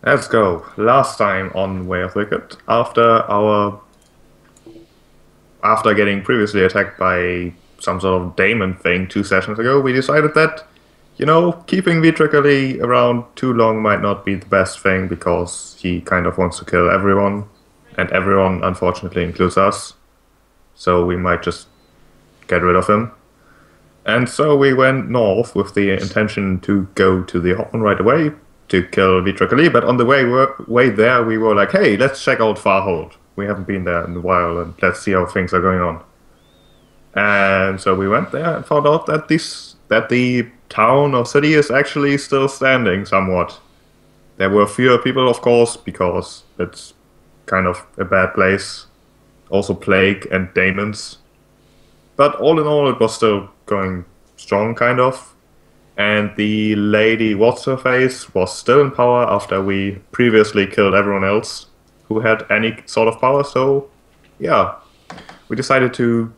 Let's go. Last time on Way of Wicked, after getting previously attacked by some sort of daemon thing 2 sessions ago, we decided that, keeping Vitrically around too long might not be the best thing because he kind of wants to kill everyone, and everyone unfortunately includes us. So we might just get rid of him. And so we went north with the intention to go to the Hotman right away to kill Vitrically, but on the way there we were like, hey, let's check out Farhold. We haven't been there in a while, and let's see how things are going on. And so we went there and found out that the town or city is actually still standing somewhat. There were fewer people, of course, because it's kind of a bad place. Also plague and demons. But all in all, it was still going strong, kind of. And the lady What's-Her-Face was still in power after we previously killed everyone else who had any sort of power. So, yeah, we decided to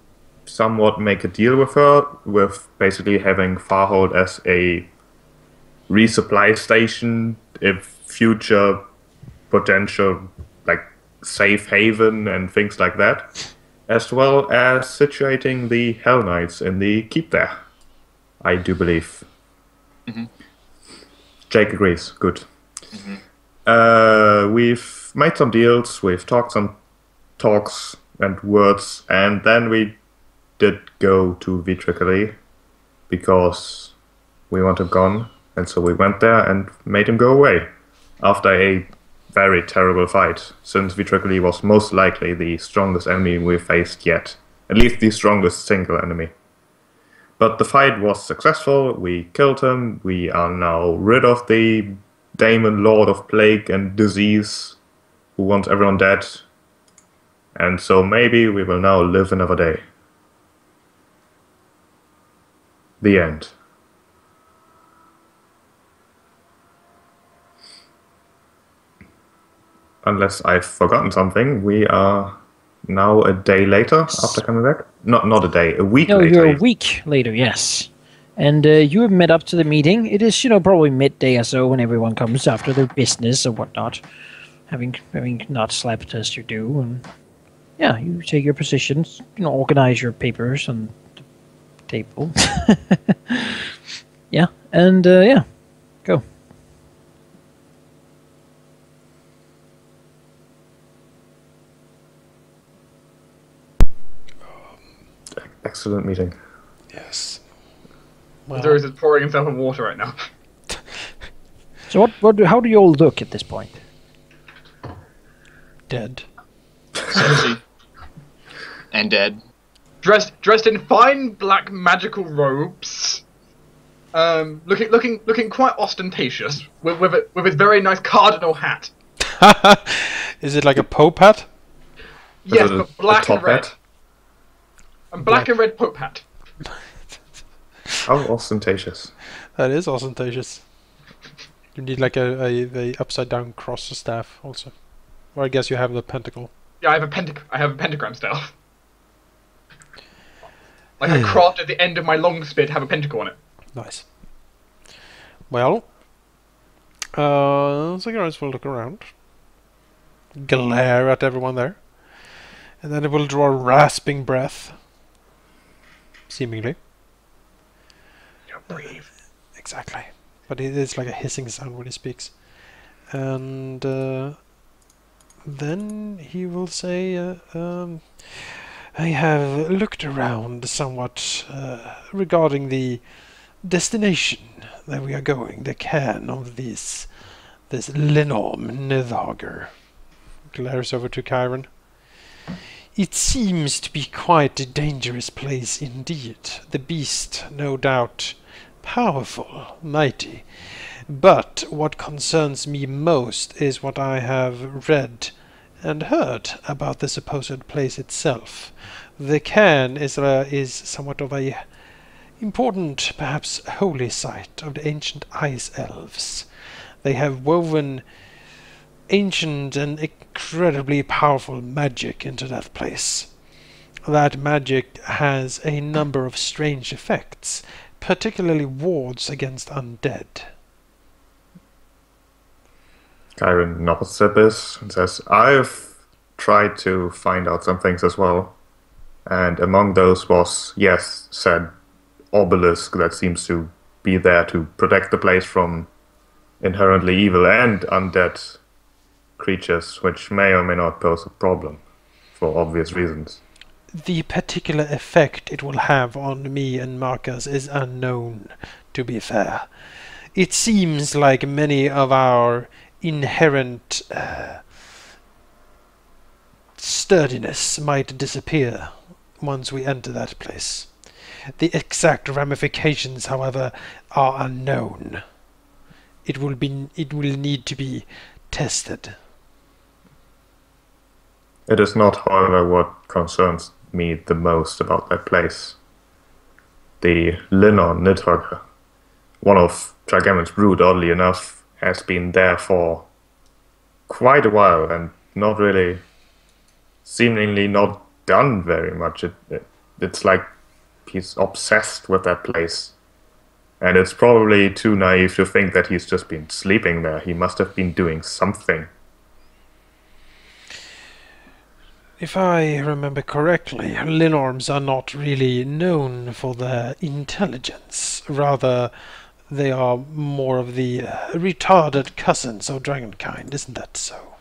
somewhat make a deal with her, with basically having Farhold as a resupply station, if future potential, like, safe haven and things like that, as well as situating the Hell Knights in the keep there, I do believe. Jake agrees. Good. We've made some deals, we've talked some talks and words, and then we did go to Vitrically because we want him gone, and so we went there and made him go away after a very terrible fight, since Vitrically was most likely the strongest enemy we've faced yet. At least the strongest single enemy. But the fight was successful, we killed him, we are now rid of the Daemon Lord of Plague and Disease, who wants everyone dead. And so maybe we will now live another day. The end. Unless I've forgotten something, we are now a day later after coming back. Not a day, a week later. No, you're a week later, yes. And you have met up to the meeting. It is, probably midday or so when everyone comes after their business or whatnot, having not slept as you do. And yeah, you take your positions, organize your papers on the table. Yeah, and yeah, go. Excellent meeting. Yes. Well, Zerus is pouring himself in water right now. So how do you all look at this point? Dead. Sexy. And dead. Dressed in fine black magical robes. Looking quite ostentatious with his very nice cardinal hat. Is it like a Pope hat? Yes, but black and red. Hat? And black and red Pope hat. How ostentatious. That is ostentatious. You need like a upside down cross staff also. Or I guess you have the pentacle. Yeah, I have a pentagram staff. Like I crafted at the end of my long spear to have a pentacle on it. Nice. Well, so guys will look around, glare at everyone there, and then it will draw a rasping breath, seemingly. Breathe. Exactly. But it is like a hissing sound when he speaks. And then he will say, I have looked around somewhat regarding the destination that we are going, the cairn of this Lenorm Nidhager. Glares over to Chiron. It seems to be quite a dangerous place indeed. The beast, no doubt, powerful, mighty. But what concerns me most is what I have read and heard about the supposed place itself. The cairn is somewhat of a important, perhaps holy site of the ancient ice elves. They have woven ancient and incredibly powerful magic into that place. That magic has a number of strange effects, particularly wards against undead. Kyron nods at this and says, I've tried to find out some things as well. And among those was, yes, said obelisk that seems to be there to protect the place from inherently evil and undead creatures, which may or may not pose a problem for obvious reasons. The particular effect it will have on me and Marcus is unknown, to be fair. It seems like many of our inherent sturdiness might disappear once we enter that place. The exact ramifications, however, are unknown. It will need to be tested. It is not, however, what concerns me the most about that place. The Linnon Nidhogger, one of Trigamon's brood, oddly enough, has been there for quite a while and not really, seemingly not done very much. It's like he's obsessed with that place. And it's probably too naive to think that he's just been sleeping there. He must have been doing something. If I remember correctly, Linorms are not really known for their intelligence. Rather, they are more of the retarded cousins of dragonkind, isn't that so?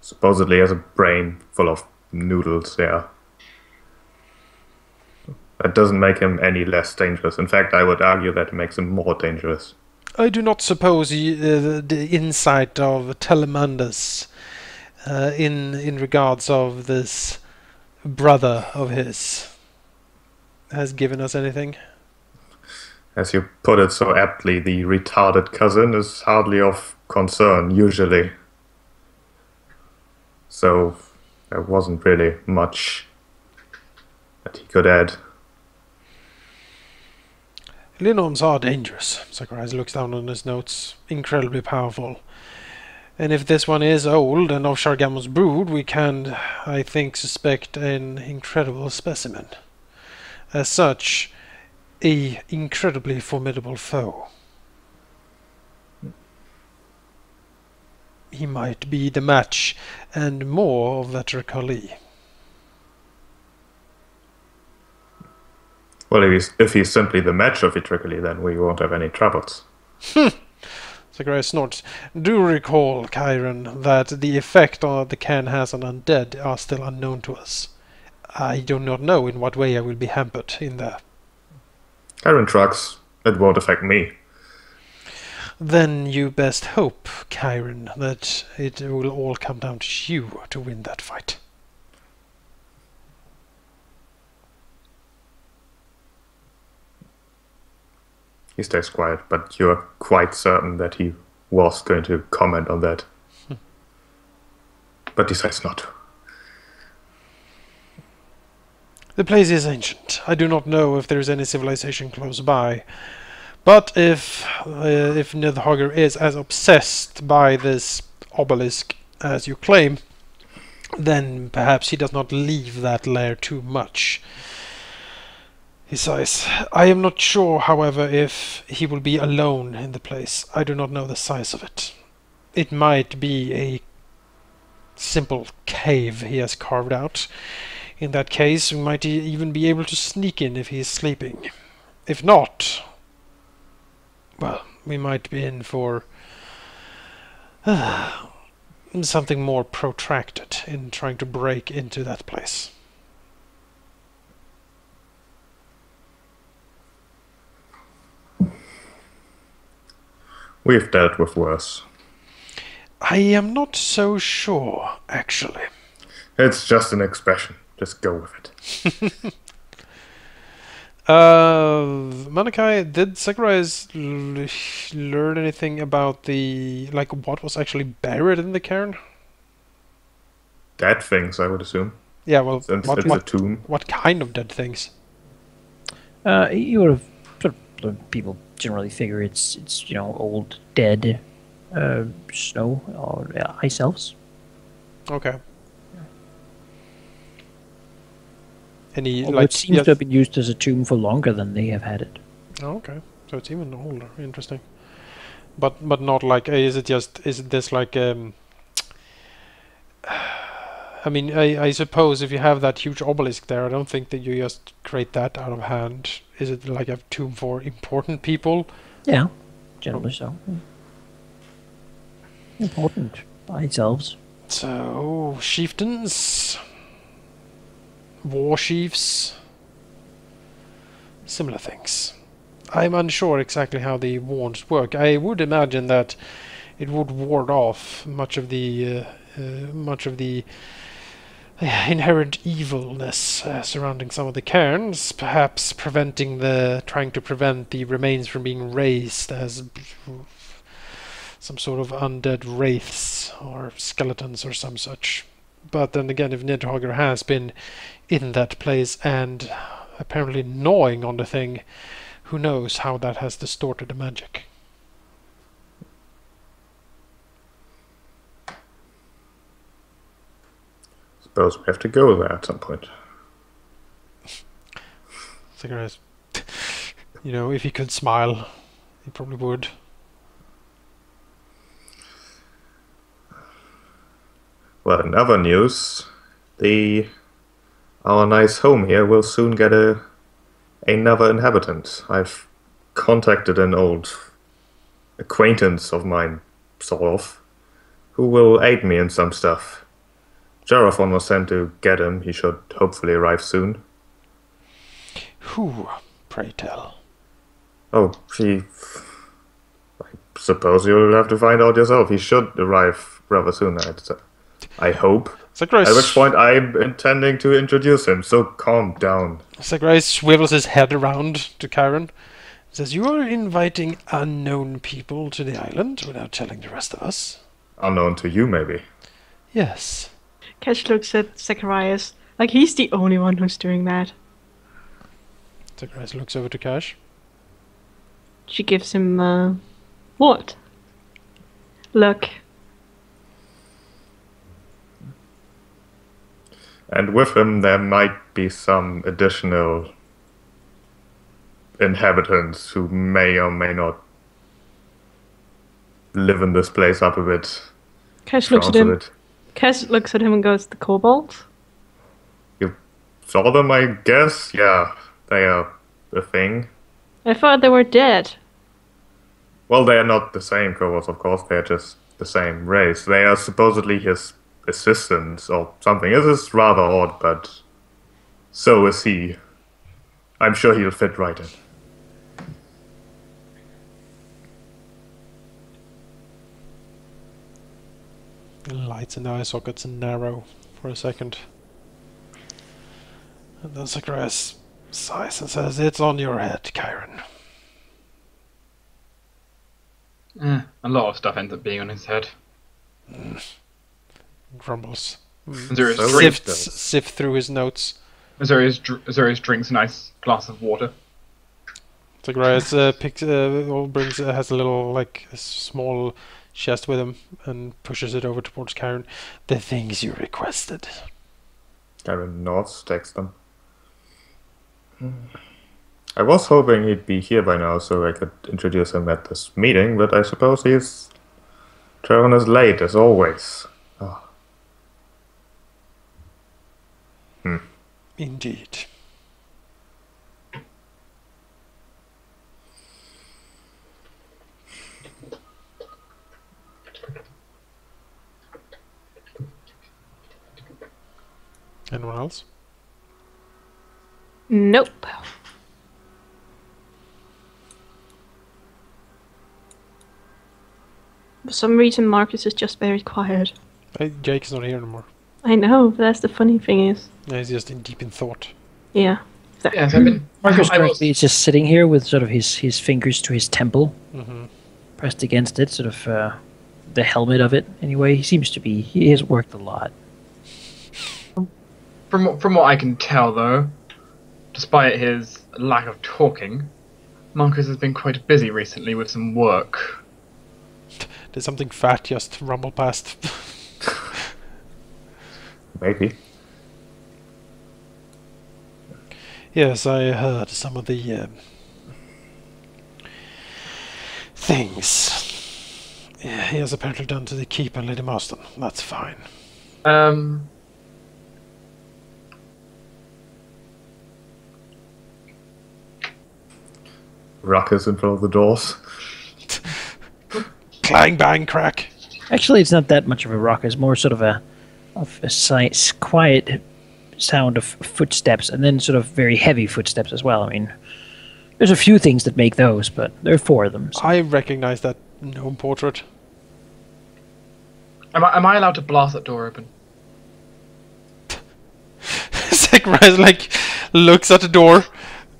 Supposedly has a brain full of noodles, yeah. That doesn't make him any less dangerous. In fact, I would argue that it makes him more dangerous. I do not suppose the insight of Telemandus in regards of this brother of his has given us anything. As you put it so aptly, the retarded cousin is hardly of concern, usually. So, there wasn't really much that he could add. Linorms are dangerous. Zacharias looks down on his notes. Incredibly powerful. And if this one is old and of Shargamon's brood, we can, I think, suspect an incredible specimen. As such, a incredibly formidable foe. He might be the match, and more of Vetricali. Well, if he's simply the match of Vitrically, then we won't have any troubles. Zacharias snorts. Do recall, Chiron, that the effect the can has on undead are still unknown to us. I do not know in what way I will be hampered in there. Chiron shrugs. It won't affect me. Then you best hope, Chiron, that it will all come down to you to win that fight. He stays quiet, but you're quite certain that he was going to comment on that. But decides not to. The place is ancient. I do not know if there is any civilization close by. But if Nidhogger is as obsessed by this obelisk as you claim, then perhaps he does not leave that lair too much. He sighs. I am not sure, however, if he will be alone in the place. I do not know the size of it. It might be a simple cave he has carved out. In that case, we might even be able to sneak in if he is sleeping. If not, well, we might be in for something more protracted in trying to break into that place. We've dealt with worse. I am not so sure, actually. It's just an expression. Just go with it. Manakai, did Zacharias learn anything about what was actually buried in the cairn? Dead things, I would assume. Yeah, well, Since it's a tomb. What kind of dead things? You would have sort of, people generally figure it's old dead snow or ice elves. Okay. Any Although it seems to have been used as a tomb for longer than they have had it. Oh, okay. So it's even older. Interesting. But not like, is it this like, I mean, I suppose if you have that huge obelisk there, I don't think that you just create that out of hand. Is it like a tomb for important people? Yeah, generally so. Important by themselves. So, chieftains, war chiefs, similar things. I'm unsure exactly how the wands work. I would imagine that it would ward off much of the inherent evilness surrounding some of the cairns, perhaps trying to prevent the remains from being raised as some sort of undead wraiths or skeletons or some such. But then again, if Nidhogger has been in that place and apparently gnawing on the thing, who knows how that has distorted the magic. Suppose we have to go there at some point. Cigarettes. You know, if he could smile, he probably would. Well, in other news, our nice home here will soon get another inhabitant. I've contacted an old acquaintance of mine, sort of, who will aid me in some stuff. Jarathon was sent to get him. He should hopefully arrive soon. Who, pray tell? Oh, I suppose you'll have to find out yourself. He should arrive rather soon, I hope. Zacharias, At which point I'm intending to introduce him, so calm down. Zacharias swivels his head around to Chiron. Says, you are inviting unknown people to the island without telling the rest of us? Unknown to you, maybe. Yes. Cash looks at Zacharias like he's the only one who's doing that. Zacharias looks over to Cash. She gives him, what? Look. And with him there might be some additional inhabitants who may or may not live in this place up a bit. Cash looks at him. Cash looks at him and goes, the kobolds? You saw them, I guess? Yeah, they are a thing. I thought they were dead. Well, they are not the same kobolds, of course. They are just the same race. They are supposedly his assistants or something. This is rather odd, but so is he. I'm sure he'll fit right in. The lights in the eye sockets narrow for a second. And then Zacharias sighs and says, it's on your head, Chiron. A lot of stuff ends up being on his head. Grumbles. Azorius Sift through his notes. Azorius drinks a nice glass of water. Zacharias has a little, like, a small chest with him and pushes it over towards Chiron. The things you requested. Chiron nods, takes them. I was hoping he'd be here by now so I could introduce him at this meeting, but I suppose he's traveling as late as always. Oh. Indeed. Anyone else? Nope. For some reason, Marcus is just very quiet. Jake's not here anymore. I know, but that's the funny thing is. Yeah, he's just deep in thought. Yeah. Yes, I've been. Marcus I was- currently is just sitting here with sort of his fingers to his temple, Mm-hmm. pressed against it, sort of the helmet of it. Anyway, he has worked a lot. From what I can tell, though, despite his lack of talking, Marcus has been quite busy recently with some work. Did something fat just rumble past? Maybe. Yes, I heard some of the things he has apparently done to the keep and Lady Marston. That's fine. Ruckus in front of the doors. Clang, bang, crack. Actually, it's not that much of a rock. It's more sort of a quiet sound of footsteps, and then sort of very heavy footsteps as well. I mean, there's a few things that make those, but there are 4 of them. So. I recognize that gnome portrait. Am I allowed to blast that door open? Zacharias like looks at the door,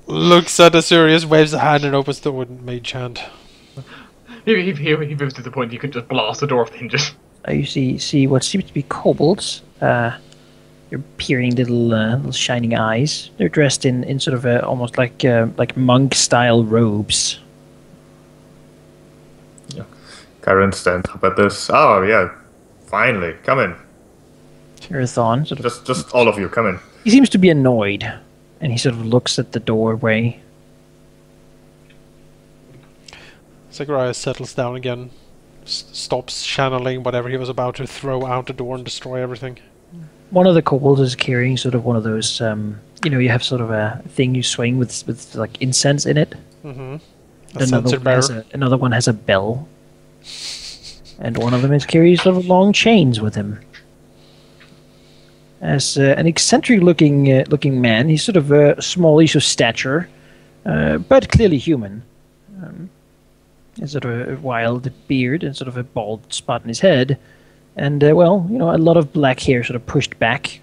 looks at Asurius, waves a hand, and opens the door with mage hand. He moves to the point you can just blast the door off the hinges. You see what seems to be kobolds. They're peering little shining eyes. They're dressed in sort of almost like monk-style robes. Yeah. Karen stands up at this. Oh, yeah. Finally. Come in. Tirathon sort of... Just all of you, come in. He seems to be annoyed, and he sort of looks at the doorway. Zacharias settles down again, stops channeling whatever he was about to throw out the door and destroy everything. One of the kobolds is carrying sort of one of those, you have sort of a thing you swing with like incense in it. Mm-hmm. Another one has a bell. And one of them carries sort of long chains with him. As an eccentric looking man, he's sort of smallish of stature, but clearly human. Has sort of a wild beard and sort of a bald spot in his head, and a lot of black hair sort of pushed back.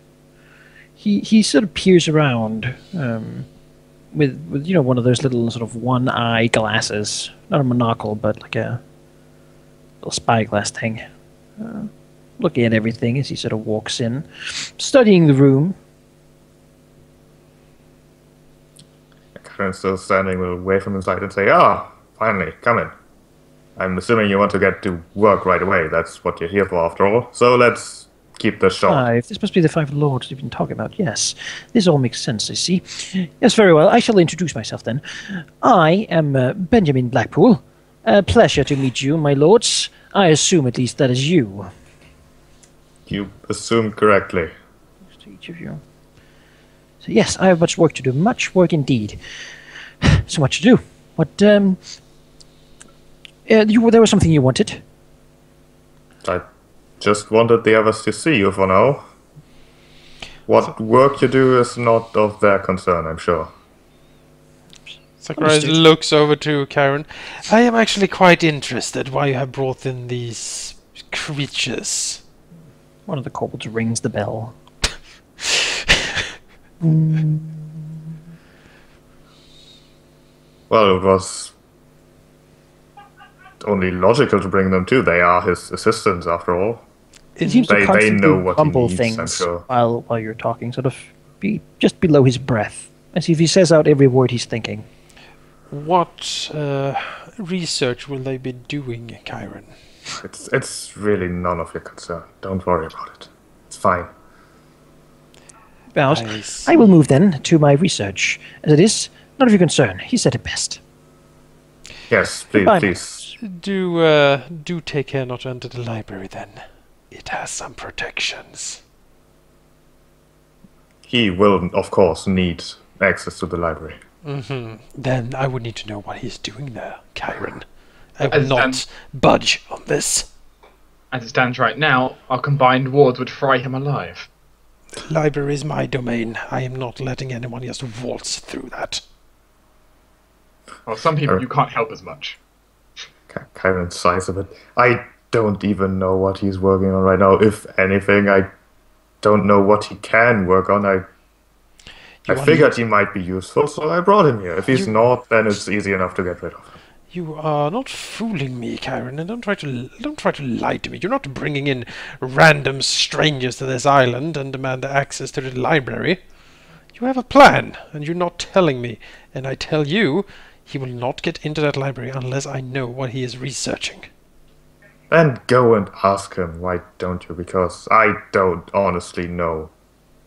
He sort of peers around with one of those little sort of one-eye glasses, not a monocle, but like a little spyglass thing. Looking at everything as he sort of walks in, studying the room. Karen's still standing, will wave from inside and say, finally, come in. I'm assuming you want to get to work right away. That's what you're here for, after all. So let's keep this short. 5. This must be the 5 lords you've been talking about. Yes. This all makes sense, I see. Yes, very well. I shall introduce myself then. I am Benjamin Blackpool. A pleasure to meet you, my lords. I assume at least that is you. You assumed correctly. To each of you. So yes, I have much work to do. Much work indeed. So much to do. What, there was something you wanted? I just wanted the others to see you for now. What work you do is not of their concern, I'm sure. Zacharias looks over to Karen. I am actually quite interested why you have brought in these creatures. One of the kobolds rings the bell. Well, it was only logical to bring them too. They are his assistants, after all. They know what he needs, things I'm sure. while you're talking, sort of just below his breath, as if he says out every word he's thinking. What research will they be doing, Kyron? It's really none of your concern. Don't worry about it. It's fine. Bows. I will move then to my research. As it is, none of your concern. He said it best. Yes, Goodbye. please. Do take care not to enter the library then. It has some protections. He will, of course, need access to the library. Mm-hmm. Then I would need to know what he's doing there, Kyron. I will not budge on this. As it stands right now, our combined wards would fry him alive. The library is my domain. I am not letting anyone just waltz through that. Well, some people you can't help as much. Kyron sighs a bit. I don't even know what he's working on right now. If anything, I don't know what he can work on. I figured he might be useful, so I brought him here. If he's not, then it's easy enough to get rid of him. You are not fooling me, Kyron, and don't try to lie to me. You're not bringing in random strangers to this island and demand access to the library. You have a plan, and you're not telling me. And I tell you, he will not get into that library unless I know what he is researching. Then go and ask him, why don't you? Because I don't honestly know.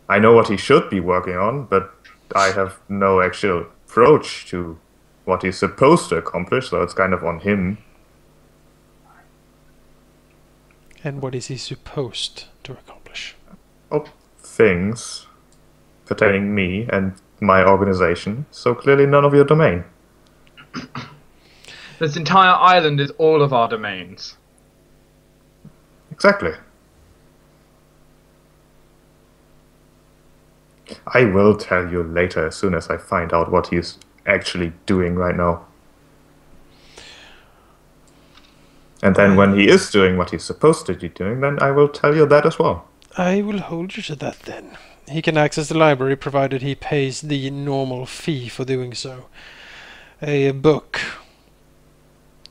I know what he should be working on, but I have no actual approach to what he's supposed to accomplish, so it's kind of on him. And what is he supposed to accomplish? Oh, things pertaining me and my organization, so clearly none of your domain. This entire island is all of our domains. Exactly. I will tell you later as soon as I find out what he's actually doing right now. And then when he is doing what he's supposed to be doing, then I will tell you that as well. I will hold you to that then. He can access the library provided he pays the normal fee for doing so. A book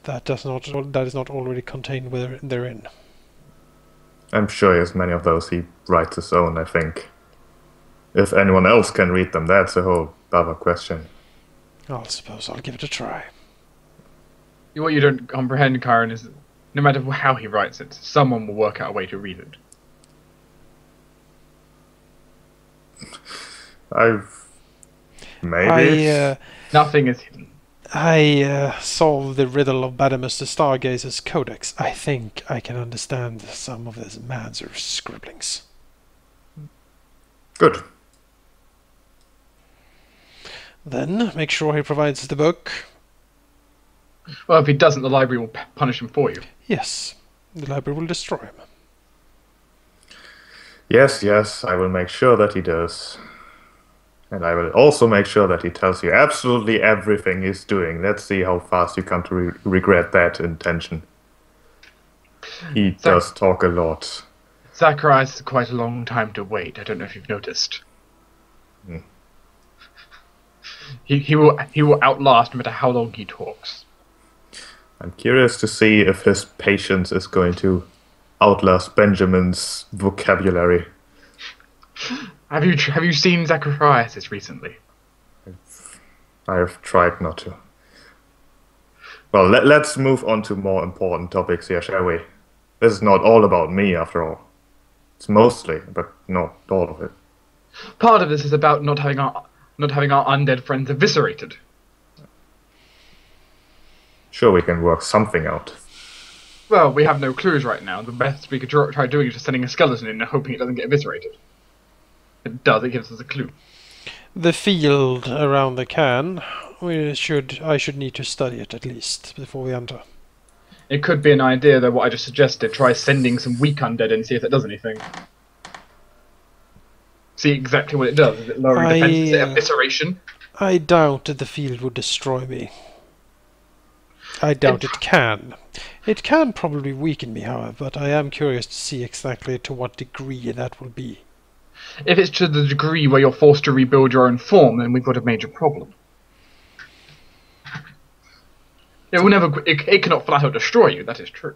that is not already contained therein. I'm sure he has many of those he writes his own, I think. If anyone else can read them, that's a whole other question. I suppose I'll give it a try. What you don't comprehend, Karen, is that no matter how he writes it, someone will work out a way to read it. Maybe. Nothing is hidden. I solved the riddle of Badamus the Stargazer's codex. I think I can understand some of this man's scribblings. Good. Then, make sure he provides the book. Well, if he doesn't, the library will punish him for you. Yes, the library will destroy him. Yes, I will make sure that he does. And I will also make sure that he tells you absolutely everything he's doing. Let's see how fast you come to regret that intention. He does talk a lot. Zacharias is quite a long time to wait. I don't know if you've noticed. He will outlast no matter how long he talks. I'm curious to see if his patience is going to outlast Benjamin's vocabulary. Have you seen Zacharias recently? I have tried not to. Well, let's move on to more important topics here, shall we? This is not all about me, after all. It's mostly, but not all of it. Part of this is about not having our undead friends eviscerated. Sure, we can work something out. Well, we have no clues right now. The best we could try doing is just sending a skeleton in and hoping it doesn't get eviscerated. If it does, it gives us a clue. The field around the cairn, I should need to study it at least before we enter. It could be an idea, though, what I just suggested. Try sending some weak undead in and see if that does anything. See exactly what it does. Is it lowering defense? Is it evisceration? I doubt that the field would destroy me. I doubt it can. It can probably weaken me, however, but I am curious to see exactly to what degree that will be. If it's to the degree where you're forced to rebuild your own form, then we've got a major problem. It cannot flat out destroy you, that is true.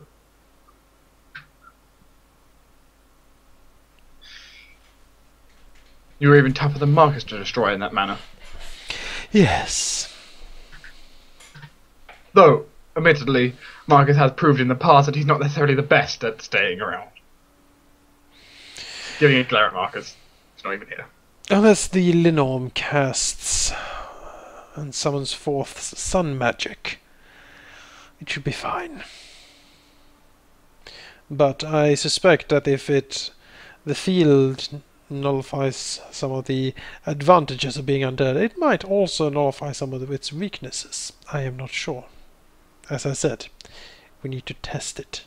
You were even tougher than Marcus to destroy in that manner. Yes. Though, admittedly, Marcus has proved in the past that he's not necessarily the best at staying around. Giving a glare at Marcus. He's not even here. Unless the Linorm casts and summons forth sun magic, it should be fine. But I suspect that if the field nullifies some of the advantages of being undead, it might also nullify some of its weaknesses. I am not sure. As I said, we need to test it.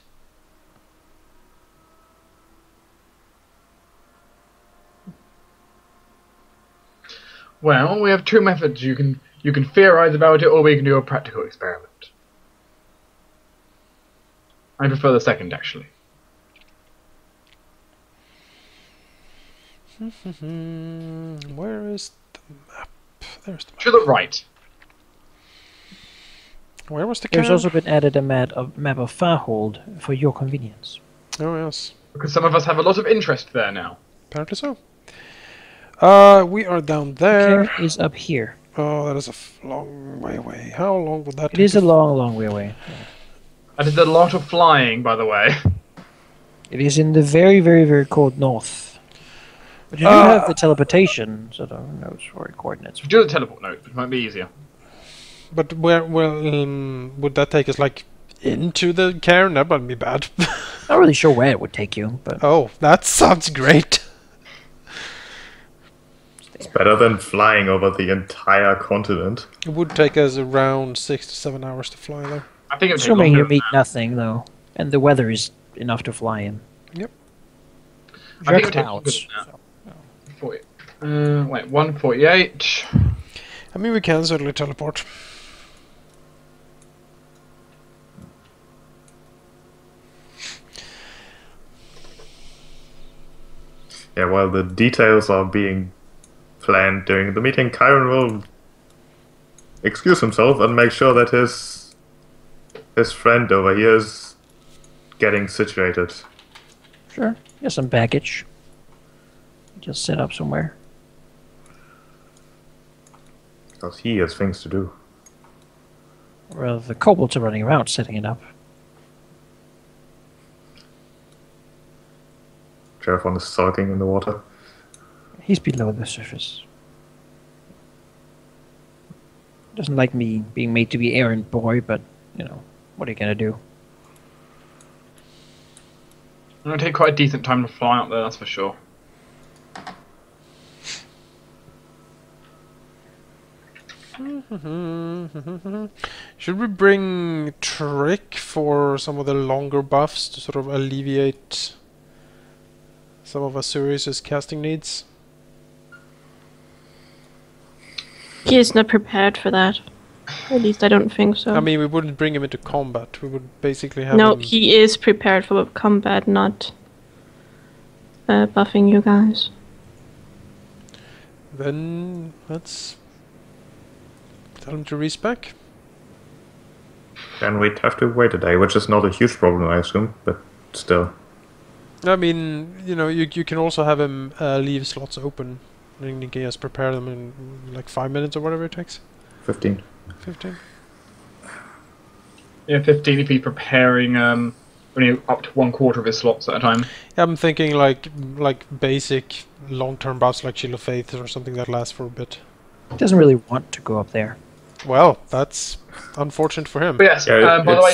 Well, we have two methods. You can theorize about it, or we can do a practical experiment. I prefer the second, actually. Where is the map? There's the map. To the right. Where was the cairn? There's also been added a map of Farhold for your convenience. Oh, yes. Because some of us have a lot of interest there now. Apparently so. We are down there. Cairn is up here. Oh, that is a long way away. How long would that take? It is a long, long way away. I did a lot of flying, by the way. It is in the very, very, very cold north. But you do have the teleportation sort of notes for coordinates. Do the teleport note, it might be easier. But would that take us, like, into the cairn? That might be bad. Not really sure where it would take you, but Oh, that sounds great. It's better than flying over the entire continent. It would take us around 6 to 7 hours to fly there. I think it would take assuming longer you than meet that. nothing though, and the weather is enough to fly in. Yep. I think it would take longer Clouds. than that. 40. Wait, 148. I mean, we can certainly teleport. Yeah, while the details are being planned during the meeting, Chiron will excuse himself and make sure that his friend over here is getting situated. Sure. Get some baggage. Just set up somewhere. Because he has things to do. Well, the kobolds are running around setting it up. Sheriffon is sulking in the water. He's below the surface. Doesn't like me being made to be errand boy, but, you know, what are you gonna do? It's going to take quite a decent time to fly up there, that's for sure. Should we bring Trick for some of the longer buffs to sort of alleviate some of Asurius' casting needs? He is not prepared for that. At least I don't think so. I mean, we wouldn't bring him into combat. We would basically have no, him... he is prepared for combat, not buffing you guys. Then let's tell him to respec. Then we'd have to wait a day, which is not a huge problem, I assume, but still. I mean, you know, you can also have him leave slots open. And he can just prepare them in like 5 minutes or whatever it takes. 15. 15. Yeah, 15 if he's preparing only up to 1/4 of his slots at a time. Yeah, I'm thinking like basic long-term buffs like Shield of Faith or something that lasts for a bit. He doesn't really want to go up there. Well, that's unfortunate for him. But yes, Yeah, by the way,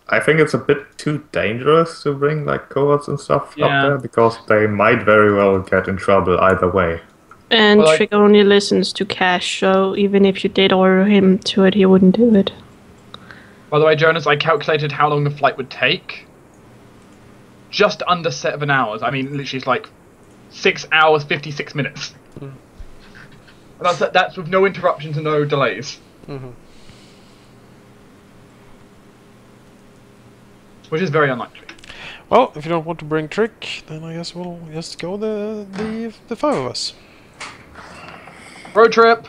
I think it's a bit too dangerous to bring like cohorts and stuff Yeah. up there because they might very well get in trouble either way. And Well, Trick only listens to Cash, so even if you did order him to it, he wouldn't do it. by the way, Jonas, I calculated how long the flight would take. Just under 7 hours. I mean, literally, it's like 6 hours, 56 minutes. And that's with no interruptions and no delays. Mhm. Which is very unlikely. Well, if you don't want to bring Trick, then I guess we'll just go the 5 of us. Road trip!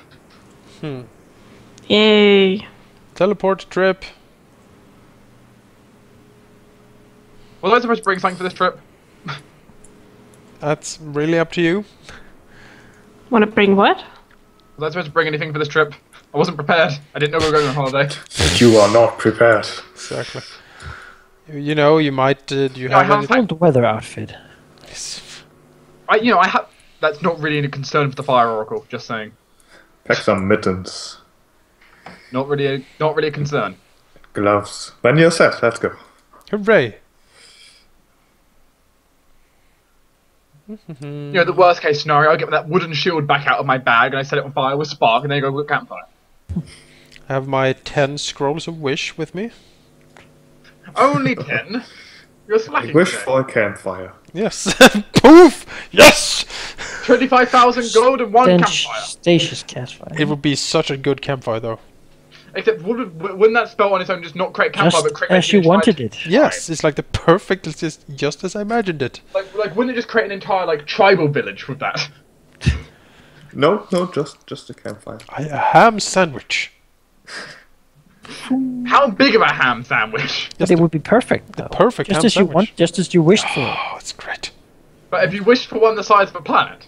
Yay. Teleport trip. Was I supposed to bring something for this trip? That's really up to you. Want to bring what? Was I supposed to bring anything for this trip? I wasn't prepared. I didn't know we were going on holiday. You are not prepared. Exactly. You know, you might. Do you No, I have have- anything? Cold weather outfit. I have. That's not really a concern for the Fire Oracle. Just saying. Pack some mittens, Not really a concern. gloves. When you're set, let's go. Hooray! You know, the worst case scenario, I get that wooden shield back out of my bag and I set it on fire with spark and then go to a campfire. I have my 10 scrolls of wish with me. Only 10? You're slacking. Wish today. for a campfire. Yes. Poof! Yes! 25,000 gold and one campfire. Stacious campfire. It would be such a good campfire, though. Except, wouldn't that spell on its own just not create campfire, but Just create as you wanted it. Yes, it's like the perfect. It's just as I imagined it. Like, wouldn't it just create an entire, like, tribal village with that? No, just a campfire. A ham sandwich. How big of a ham sandwich? But it would be perfect, though. perfect just ham as you sandwich. want, just as you wished for. Oh, it's great. But if you wished for one the size of a planet,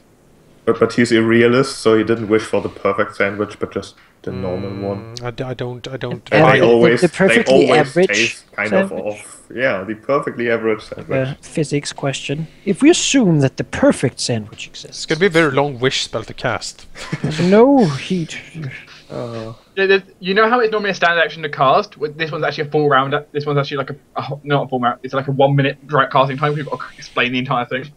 But he's a realist, so he didn't wish for the perfect sandwich, but just the normal one. I don't. And Yeah, they the- always, the perfectly they always average taste kind sandwich. of off. Yeah, the perfectly average sandwich. A physics question. If we assume that the perfect sandwich exists, It's gonna be a very long wish spell to cast. no heat. You know how it's normally a standard action to cast? This one's actually a full round. This one's actually like not a full round. It's like a 1 minute direct casting time. We've got to explain the entire thing.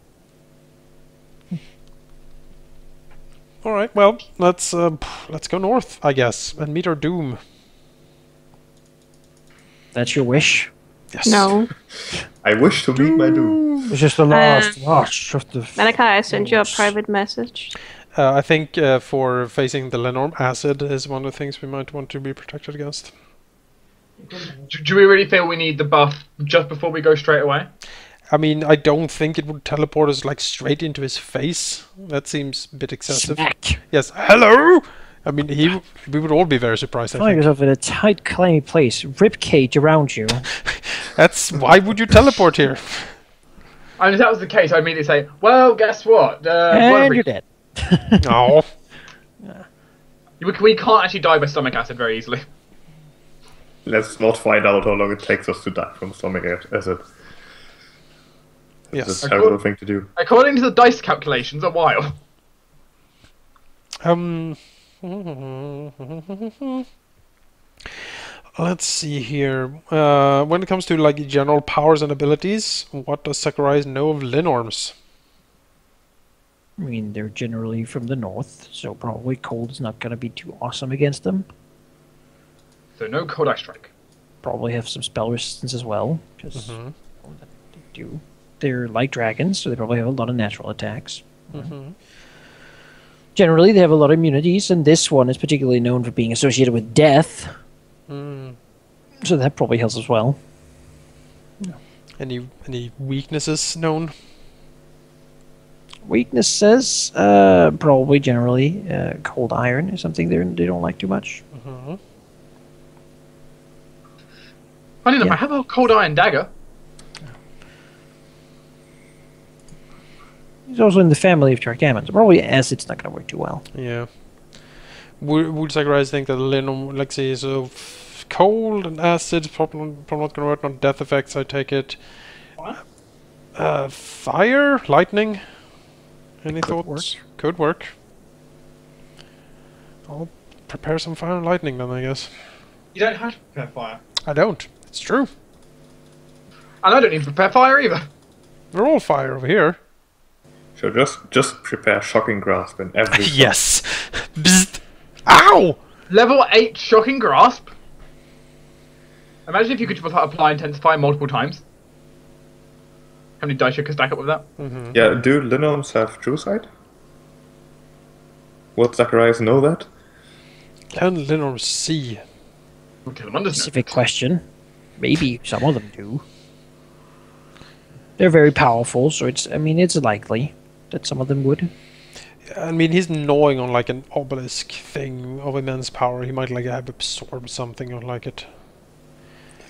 All right. Well, let's go north, I guess, and meet our doom. That's your wish? Yes. No. I wish to meet my doom. It's just the last march of the... Malachi, I sent you a private message. I think for facing the Lenorm, acid is one of the things we might want to be protected against. Do we really feel we need the buff just before we go straight away? I mean, I don't think it would teleport us like straight into his face. That seems a bit excessive. Smack. Yes, hello! I mean, we would all be very surprised, I Find think. yourself in a tight, clammy place, ribcage around you. That's why would you teleport here? I mean, if that was the case, I'd immediately say, well, guess what? And you're dead. No. We can't actually die by stomach acid very easily. Let's not find out how long it takes us to die from stomach acid. Yes. It's a terrible thing to do. According to the dice calculations, a while. Let's see here. When it comes to like general powers and abilities, what does Zacharias know of Lenorms? I mean, they're generally from the north, so probably cold is not going to be too awesome against them. So no cold ice strike. Probably have some spell resistance as well, because they do. They're like dragons, so they probably have a lot of natural attacks. Generally, they have a lot of immunities, and this one is particularly known for being associated with death. So that probably helps as well. Any weaknesses known? Weaknesses, probably generally cold iron is something they don't like too much. Funny enough, Yeah. I have a cold iron dagger. He's also in the family of Charcaman, so probably acid's not going to work too well. Yeah. Would Zacharias think that Lenorm, like say, so cold and acid probably not going to work on death effects? I take it. Fire, lightning. Any thoughts? Could work. I'll prepare some fire and lightning then, I guess. You don't have to prepare fire. I don't. It's true. And I don't even prepare fire either. We're all fire over here. So just prepare shocking grasp in every. Yes. Bzzzt. Ow! Level 8 shocking grasp. Imagine if you could apply intensify multiple times. How many dice you could stack up with that? Yeah, do Lenorms have true sight? Would Zacharias know that? Can Lenorm see? We'll kill them under Specific question. Maybe some of them do. They're very powerful, so it's likely that some of them would. I mean, he's gnawing on like an obelisk thing of immense power. He might like have absorbed something or like it.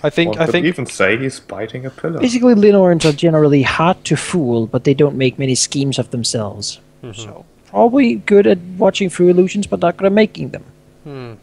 I think. Even say he's biting a pillar. Basically, Lenorns are generally hard to fool, but they don't make many schemes of themselves. So probably good at watching through illusions, but not good at making them.